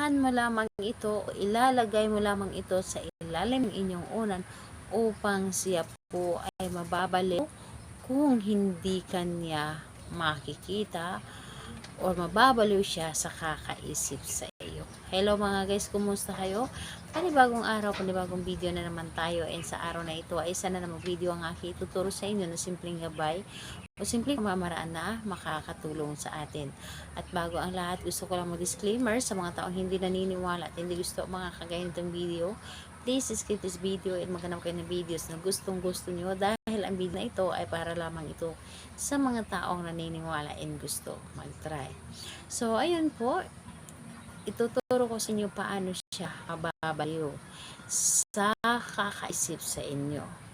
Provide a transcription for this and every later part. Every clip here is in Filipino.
Iihahan mo lamang ito, ilalagay mo lamang ito sa ilalim ng inyong unan upang siya po ay mababaliw kung hindi kanya makikita or mababaliw siya sa kakaisip sa iyo. Hello mga guys, kumusta kayo? Panibagong araw, panibagong video na naman tayo, and sa araw na ito ay isa na namang video ang aking ituturo sa inyo na simpleng gabay o simpleng pamamaraan na makakatulong sa atin. At bago ang lahat, gusto ko lang mag-disclaimer sa mga taong hindi naniniwala at hindi gusto mga kagaya nitong video. Please skip this video at maghanap kayo ng videos na gustong gusto nyo, dahil ang video na ito ay para lamang ito sa mga taong naniniwala and gusto mag-try. So ayun po, ituturo ko sa inyo paano siya mababaliw sa kakaisip sa inyo.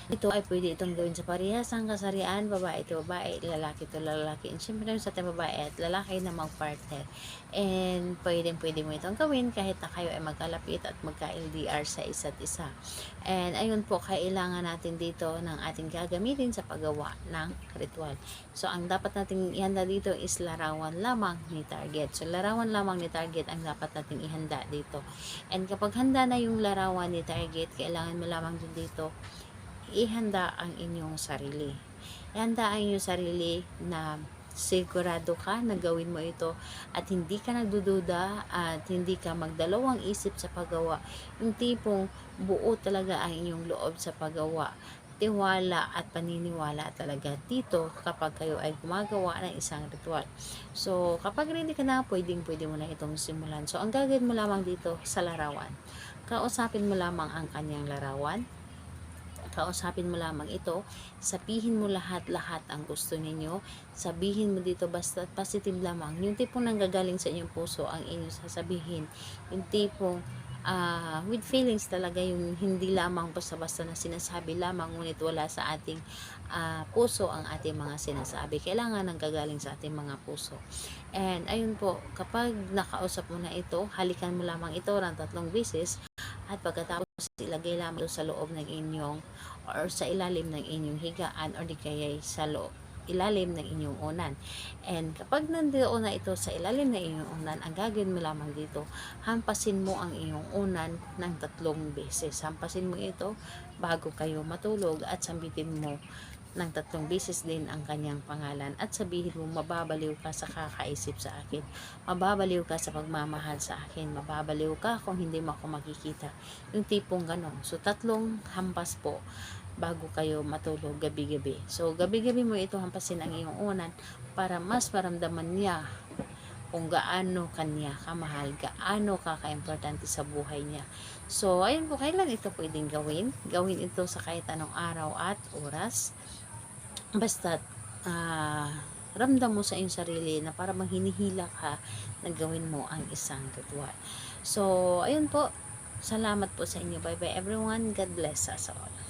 Ito ay pwede itong gawin sa parehasang kasarian, babae ito babae, lalaki ito lalaki. And syempre sa ating babae at lalaki na mag-partner. And pwede mo itong gawin kahit na kayo ay magkalapit at magka-LDR sa isa't isa. And ayun po, kailangan natin dito ng ating gagamitin sa paggawa ng ritual. So ang dapat nating ihanda dito is larawan lamang ni target. So larawan lamang ni target ang dapat nating ihanda dito. And kapag handa na yung larawan ni target, kailangan mo lamang din dito ihanda ang inyong sarili. Ihanda ang inyong sarili na sigurado ka na gawin mo ito at hindi ka nagdududa at hindi ka magdalawang isip sa paggawa. Yung tipong buo talaga ang inyong loob sa paggawa. Tiwala at paniniwala talaga dito kapag kayo ay gumagawa ng isang ritual. So, kapag ready ka na, pwede mo na itong simulan. So, ang gagawin mo lamang dito sa larawan, kausapin mo lamang ang kanyang larawan. Kausapin mo lamang ito, sabihin mo lahat-lahat ang gusto ninyo, sabihin mo dito basta positive lamang, yung tipong nanggagaling sa inyong puso ang inyong sasabihin, yung tipong with feelings talaga, yung hindi lamang basta-basta na sinasabi lamang ngunit wala sa ating puso ang ating mga sinasabi. Kailangan nanggagaling sa ating mga puso. And ayun po, kapag nakausap mo na ito, halikan mo lamang ito ng 3 beses. At pagkatapos ilagay lamang sa loob ng inyong or sa ilalim ng inyong higaan or di kaya sa ilalim ng inyong unan. And kapag nandoon na ito sa ilalim ng inyong unan, ang gagawin mo lamang dito, hampasin mo ang inyong unan ng 3 beses. Hampasin mo ito bago kayo matulog at sambitin mo ng 3 beses din ang kanyang pangalan at sabihin mo, mababaliw ka sa kakaisip sa akin, mababaliw ka sa pagmamahal sa akin, mababaliw ka kung hindi mo ako makikita, yung tipong ganon. So 3 hampas po bago kayo matulog gabi-gabi. So gabi-gabi mo ito hampasin ang iyong unan para mas maramdaman niya kung gaano kanya kamahal, gaano ka-importante sa buhay niya. So ayun po, kailan ito pwedeng gawin? Gawin ito sa kahit anong araw at oras. Basta ramdam mo sa iyong sarili na para manghinihila ka na gawin mo ang isang ritual. So ayun po, salamat po sa inyo. Bye bye everyone. God bless us all.